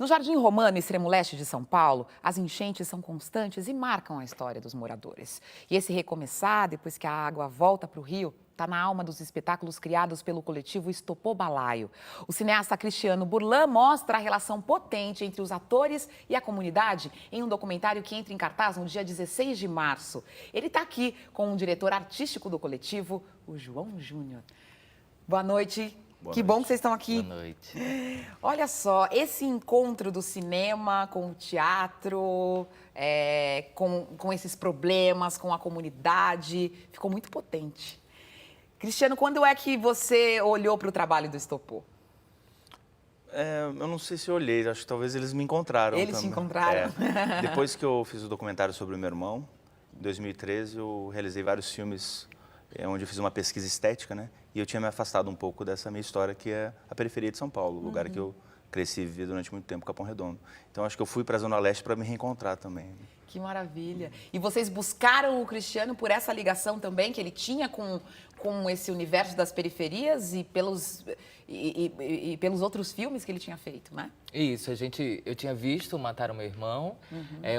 No Jardim Romano, extremo leste de São Paulo, as enchentes são constantes e marcam a história dos moradores. E esse recomeçar, depois que a água volta para o rio, está na alma dos espetáculos criados pelo coletivo Estopô Balaio. O cineasta Cristiano Burlan mostra a relação potente entre os atores e a comunidade em um documentário que entra em cartaz no dia 16 de março. Ele está aqui com o diretor artístico do coletivo, o João Júnior. Boa noite. Que bom que vocês estão aqui. Boa noite. Olha só, esse encontro do cinema com o teatro, com esses problemas, com a comunidade, ficou muito potente. Cristiano, quando é que você olhou para o trabalho do Estopô? Eu não sei se eu olhei, acho que talvez eles me encontraram Eles também. te encontraram? Depois que eu fiz o documentário sobre o meu irmão, em 2013, eu realizei vários filmes onde eu fiz uma pesquisa estética, né? E eu tinha me afastado um pouco dessa minha história, que é a periferia de São Paulo, o lugar que eu cresci e vivi durante muito tempo, Capão Redondo. Então, acho que eu fui para a Zona Leste para me reencontrar também. Que maravilha. E vocês buscaram o Cristiano por essa ligação também que ele tinha com esse universo das periferias e pelos outros filmes que ele tinha feito, né? Isso, eu tinha visto Mataram Meu Irmão,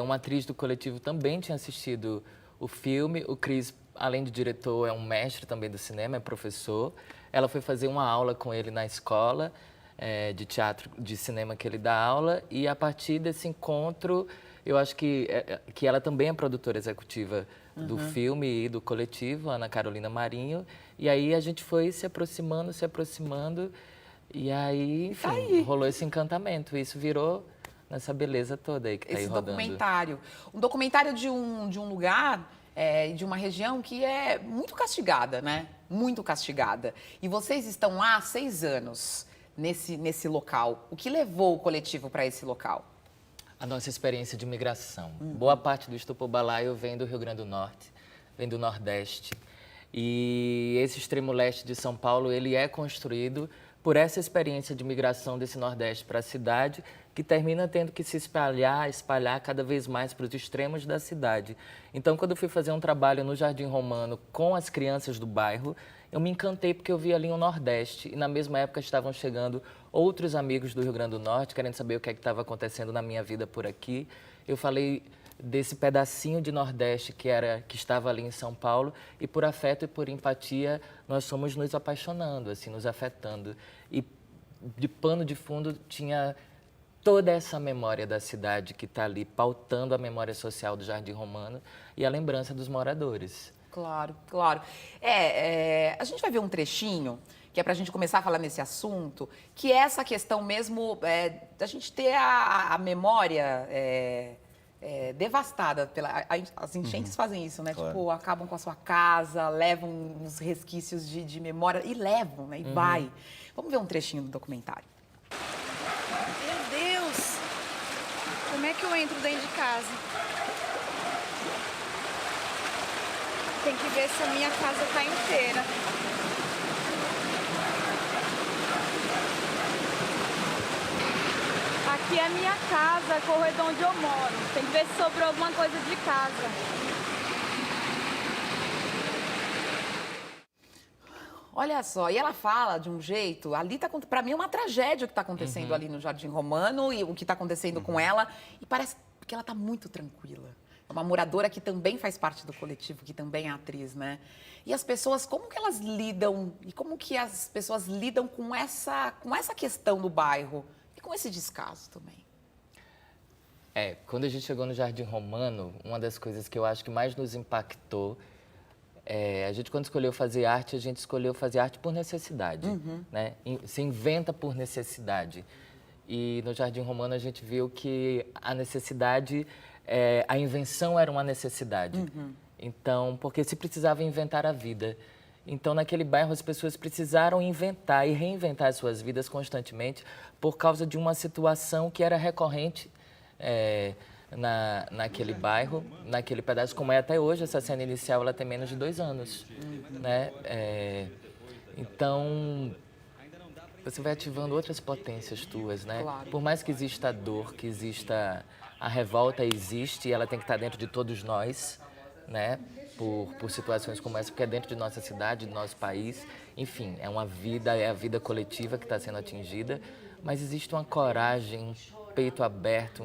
uma atriz do coletivo também tinha assistido o filme, o Cris, além de diretor, é um mestre também do cinema, é professor. Ela foi fazer uma aula com ele na escola de teatro, de cinema que ele dá aula, e a partir desse encontro, eu acho que ela também é produtora executiva do filme e do coletivo, Ana Carolina Marinho, e aí a gente foi se aproximando, e aí, enfim, rolou esse encantamento, e isso virou nessa beleza toda aí que tá aí rodando. Um documentário de um lugar, de uma região que é muito castigada, né? Muito castigada. E vocês estão lá há 6 anos nesse local. O que levou o coletivo para esse local? A nossa experiência de migração. Boa parte do Estopô Balaio vem do Rio Grande do Norte, vem do Nordeste. E esse extremo leste de São Paulo, ele é construído por essa experiência de migração desse Nordeste para a cidade, que termina tendo que se espalhar cada vez mais para os extremos da cidade. Então, quando eu fui fazer um trabalho no Jardim Romano com as crianças do bairro, eu me encantei porque eu vi ali o Nordeste e na mesma época estavam chegando outros amigos do Rio Grande do Norte, querendo saber o que estava acontecendo na minha vida por aqui. Eu falei desse pedacinho de Nordeste que estava ali em São Paulo, e por afeto e por empatia nós fomos nos apaixonando, assim, nos afetando. E de pano de fundo tinha toda essa memória da cidade que está ali pautando a memória social do Jardim Romano e a lembrança dos moradores. Claro, claro. A gente vai ver um trechinho que é para a gente começar a falar nesse assunto, que é essa questão mesmo da gente ter a memória devastada. As enchentes fazem isso, né? Claro. Tipo, acabam com a sua casa, levam uns resquícios de memória e levam, né? E vai. Vamos ver um trechinho do documentário. Meu Deus! Como é que eu entro dentro de casa? Tem que ver se a minha casa tá inteira. Aqui é a minha casa, é corredor onde eu moro. Tem que ver se sobrou alguma coisa de casa. Olha só, e ela fala de um jeito, ali tá, para mim é uma tragédia o que está acontecendo ali no Jardim Romano e o que está acontecendo com ela, e parece que ela está muito tranquila. É uma moradora que também faz parte do coletivo, que também é atriz, né? E as pessoas, como que elas lidam, e como que as pessoas lidam com essa questão do bairro e com esse descaso também? Quando a gente chegou no Jardim Romano, uma das coisas que eu acho que mais nos impactou, a gente, quando escolheu fazer arte, a gente escolheu fazer arte por necessidade, né? Se inventa por necessidade. E no Jardim Romano a gente viu que a necessidade, a invenção era uma necessidade. Então, porque se precisava inventar a vida. Então, naquele bairro, as pessoas precisaram inventar e reinventar as suas vidas constantemente por causa de uma situação que era recorrente naquele bairro, naquele pedaço, como é até hoje. Essa cena inicial ela tem menos de 2 anos, né? Então, você vai ativando outras potências tuas, né? Claro. Por mais que exista a dor, que exista a revolta, existe, e ela tem que estar dentro de todos nós, né? Por situações como essa, porque é dentro de nossa cidade, do nosso país. Enfim, é a vida coletiva que está sendo atingida, mas existe uma coragem peito aberto,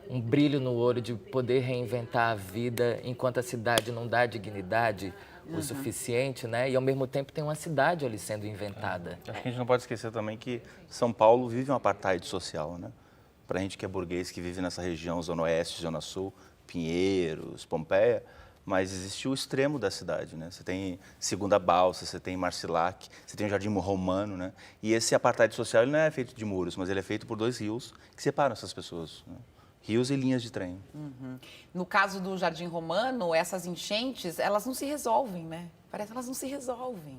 um brilho no olho de poder reinventar a vida enquanto a cidade não dá dignidade o suficiente, né? E ao mesmo tempo tem uma cidade ali sendo inventada. Acho que a gente não pode esquecer também que São Paulo vive um apartheid social, né? Para a gente que é burguês, que vive nessa região, Zona Oeste, Zona Sul, Pinheiros, Pompeia, mas existe o extremo da cidade, né? Você tem Segunda Balsa, você tem Marcilac, você tem o Jardim Romano, né? E esse apartheid social ele não é feito de muros, mas ele é feito por 2 rios que separam essas pessoas, né? Rios e linhas de trem. No caso do Jardim Romano, essas enchentes, elas não se resolvem, né? Parece que elas não se resolvem.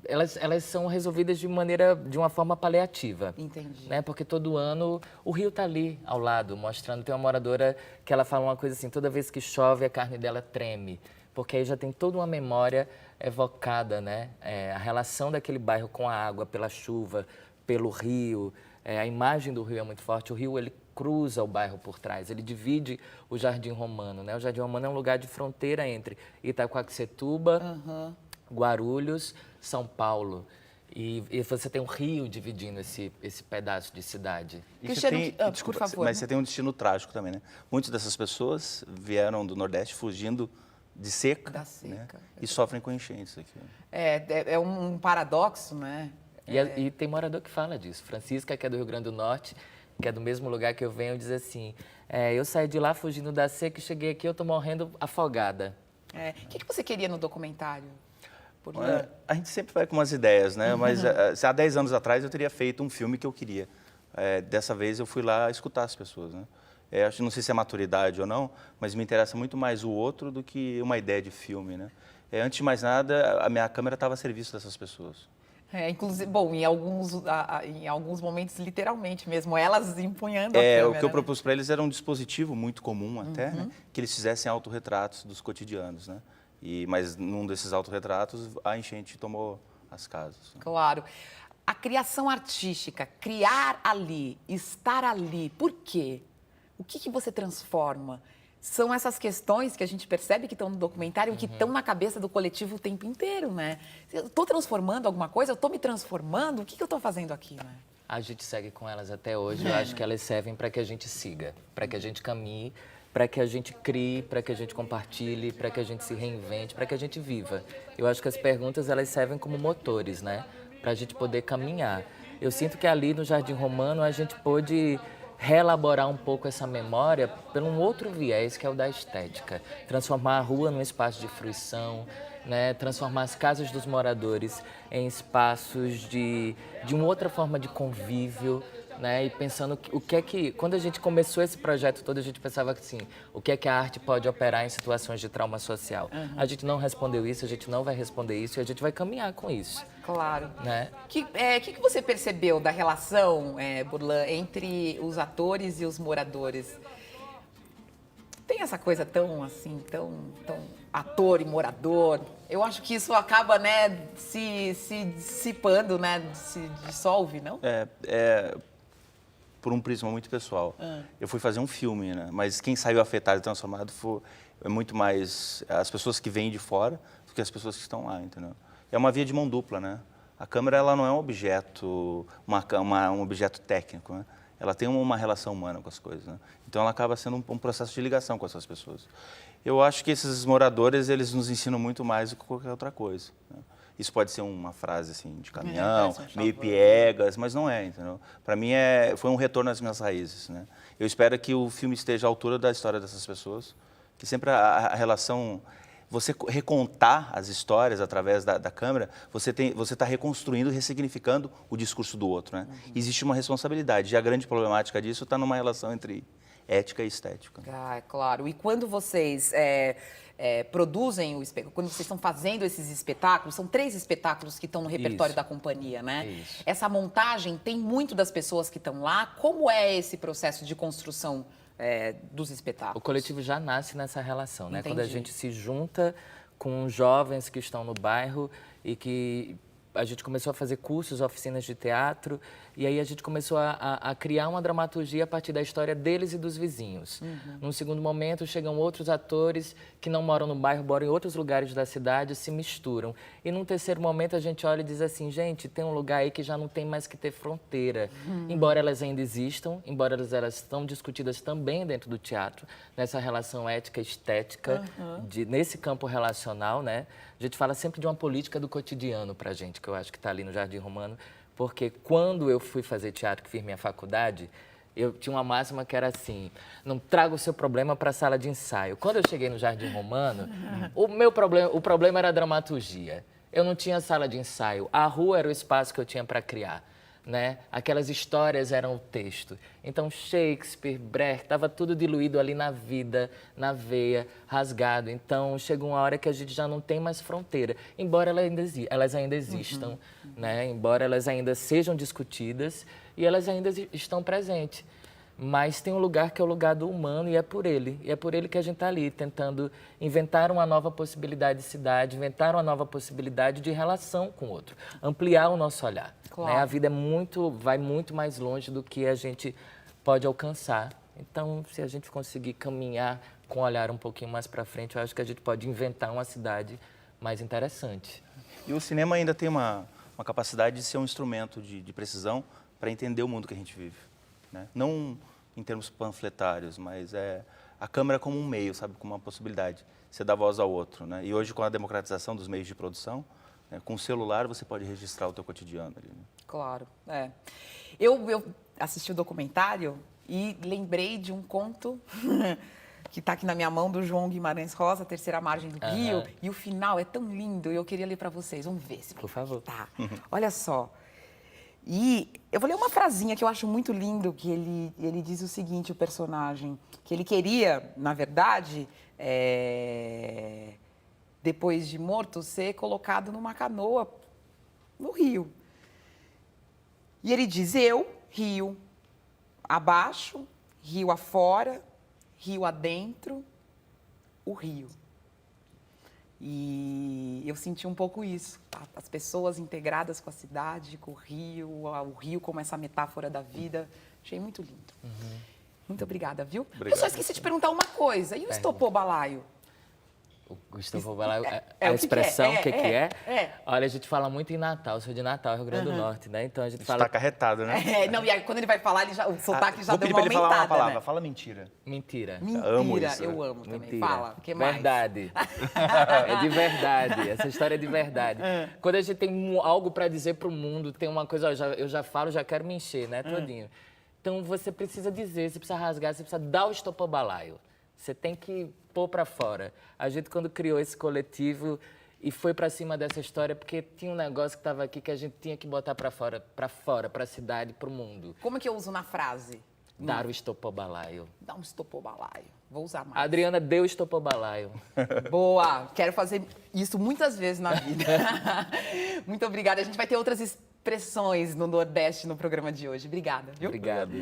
Elas são resolvidas de uma forma paliativa. Entendi. Né? Porque todo ano o rio está ali ao lado, mostrando. Tem uma moradora que ela fala uma coisa assim, toda vez que chove a carne dela treme, porque aí já tem toda uma memória evocada, né? A relação daquele bairro com a água, pela chuva, pelo rio. A imagem do rio é muito forte. O rio, ele cruza o bairro por trás, ele divide o Jardim Romano, né? O Jardim Romano é um lugar de fronteira entre Itacoaxetuba, Guarulhos, São Paulo. E você tem um rio dividindo esse pedaço de cidade. E Cristiano, você tem, por desculpa, favor. mas você tem um destino trágico também, né? Muitas dessas pessoas vieram do Nordeste fugindo de seca, Da seca. né? E sofrem com enchentes aqui. É um paradoxo, né? E tem morador que fala disso. Francisca, que é do Rio Grande do Norte, que é do mesmo lugar que eu venho, diz assim, eu saí de lá fugindo da seca e cheguei aqui, eu tô morrendo afogada. O que você queria no documentário? A gente sempre vai com umas ideias, né? Mas há 10 anos atrás eu teria feito um filme que eu queria. Dessa vez eu fui lá escutar as pessoas, né? Não sei se é maturidade ou não, mas me interessa muito mais o outro do que uma ideia de filme, né? Antes de mais nada, a minha câmera estava a serviço dessas pessoas. Inclusive, bom, em alguns momentos, literalmente mesmo, elas empunhando a câmera. O que eu propus para eles era um dispositivo muito comum até, né? Que eles fizessem autorretratos dos cotidianos, né? Mas num desses autorretratos, a enchente tomou as casas. Claro. A criação artística, criar ali, estar ali, por quê? O que você transforma? São essas questões que a gente percebe que estão no documentário e que estão na cabeça do coletivo o tempo inteiro, né? Eu estou transformando alguma coisa? Eu estou me transformando? O que eu estou fazendo aqui, né? A gente segue com elas até hoje. Eu acho que elas servem para que a gente siga, para que a gente caminhe, para que a gente crie, para que a gente compartilhe, para que a gente se reinvente, para que a gente viva. Eu acho que as perguntas, elas servem como motores, né? Para a gente poder caminhar. Eu sinto que ali no Jardim Romano a gente pôde reelaborar um pouco essa memória por um outro viés, que é o da estética. Transformar a rua num espaço de fruição, né? Transformar as casas dos moradores em espaços de uma outra forma de convívio, né? E pensando o que é que... Quando a gente começou esse projeto todo, a gente pensava que, assim, o que é que a arte pode operar em situações de trauma social. A gente não respondeu isso, a gente não vai responder isso e a gente vai caminhar com isso. Claro. Né? O que você percebeu da relação, Burlan, entre os atores e os moradores? Tem essa coisa tão ator e morador. Eu acho que isso acaba, né, se dissipando, né, se dissolve, não? Por um prisma muito pessoal. Eu fui fazer um filme, né? Mas quem saiu afetado e transformado foi muito mais as pessoas que vêm de fora do que as pessoas que estão lá, entendeu? É uma via de mão dupla, né? A câmera, ela não é um objeto, um objeto técnico, né? Ela tem uma relação humana com as coisas, né? Então ela acaba sendo um processo de ligação com essas pessoas. Eu acho que esses moradores, eles nos ensinam muito mais do que qualquer outra coisa, né? Isso pode ser uma frase assim de caminhão, meio piegas, mas não é, entendeu? Para mim foi um retorno às minhas raízes, né? Eu espero que o filme esteja à altura da história dessas pessoas, que sempre a relação, você recontar as histórias através da câmera, você está reconstruindo, ressignificando o discurso do outro, né? Existe uma responsabilidade, e a grande problemática disso está numa relação entre ética e estética. É claro. E quando vocês produzem quando vocês estão fazendo esses espetáculos, são 3 espetáculos que estão no repertório da companhia, né? Isso. Essa montagem tem muito das pessoas que estão lá. Como é esse processo de construção dos espetáculos? O coletivo já nasce nessa relação, né? Entendi. Quando a gente se junta com jovens que estão no bairro e que a gente começou a fazer cursos, oficinas de teatro E aí a gente começou a criar uma dramaturgia a partir da história deles e dos vizinhos. Num segundo momento, chegam outros atores que não moram no bairro, moram em outros lugares da cidade, se misturam. E num terceiro momento, a gente olha e diz assim, gente, tem um lugar aí que já não tem mais que ter fronteira. Embora elas ainda existam, embora elas estão discutidas também dentro do teatro, nessa relação ética-estética, nesse campo relacional, né? A gente fala sempre de uma política do cotidiano pra gente, que eu acho que está ali no Jardim Romano, porque quando eu fui fazer teatro, que fiz minha faculdade, eu tinha uma máxima que era assim, não traga o seu problema para a sala de ensaio. Quando eu cheguei no Jardim Romano, o problema era a dramaturgia. Eu não tinha sala de ensaio, a rua era o espaço que eu tinha para criar. Né? Aquelas histórias eram o texto. Então, Shakespeare, Brecht, estava tudo diluído ali na vida, na veia, rasgado. Então, chega uma hora que a gente já não tem mais fronteira, embora elas ainda existam, né? Embora elas ainda sejam discutidas e elas ainda estão presentes. Mas tem um lugar que é o lugar do humano e é por ele. E é por ele que a gente está ali, tentando inventar uma nova possibilidade de cidade, inventar uma nova possibilidade de relação com o outro, ampliar o nosso olhar. Claro. Né? A vida vai muito mais longe do que a gente pode alcançar. Então, se a gente conseguir caminhar com o olhar um pouquinho mais para frente, eu acho que a gente pode inventar uma cidade mais interessante. E o cinema ainda tem uma capacidade de ser um instrumento de precisão para entender o mundo que a gente vive. Né? Não em termos panfletários, mas a câmera como um meio, sabe, como uma possibilidade. Você dá voz ao outro. Né? E hoje, com a democratização dos meios de produção, né, com o celular você pode registrar o teu cotidiano ali. Né? Claro, é. Eu assisti o documentário e lembrei de um conto que está aqui na minha mão, do João Guimarães Rosa, Terceira Margem do Rio. E o final é tão lindo, e eu queria ler para vocês. Vamos ver se Por favor. tá. Olha só. E eu vou ler uma frasinha que eu acho muito lindo, que ele diz o seguinte, o personagem, que ele queria, na verdade, depois de morto, ser colocado numa canoa no rio. E ele diz, eu, rio abaixo, rio afora, rio adentro, o rio. E eu senti um pouco isso, tá? As pessoas integradas com a cidade, com o rio como essa metáfora da vida. Achei muito lindo. Muito obrigada, viu? Obrigado. Eu só esqueci de perguntar uma coisa. E o estopô balaio? O estopô balaio, É a o que expressão, o que é? É. Olha, a gente fala muito em Natal, eu sou de Natal, Rio Grande do Norte, né? Então a gente fala... Está acarretado, né? Não, e aí quando ele vai falar, o sotaque já Vou deu pedir uma para ele falar uma aumentada, palavra. né? Fala mentira. Mentira. Mentira, Amo isso, eu né? amo também. Mentira. Fala, o que mais? Verdade. É de verdade. Essa história é de verdade. Quando a gente tem algo para dizer para o mundo, tem uma coisa, eu já falo, já quero me encher, né, todinho. Então você precisa dizer, você precisa rasgar, você precisa dar o estopô balaio. Você tem que pôr para fora. A gente, quando criou esse coletivo e foi para cima dessa história, porque tinha um negócio que estava aqui que a gente tinha que botar para fora, para a cidade, para o mundo. Como é que eu uso na frase? Dar o estopô balaio. Dá um estopô balaio. Vou usar mais. A Adriana deu o estopô balaio. Boa! Quero fazer isso muitas vezes na vida. Muito obrigada. A gente vai ter outras expressões no Nordeste no programa de hoje. Obrigada, viu? Obrigado.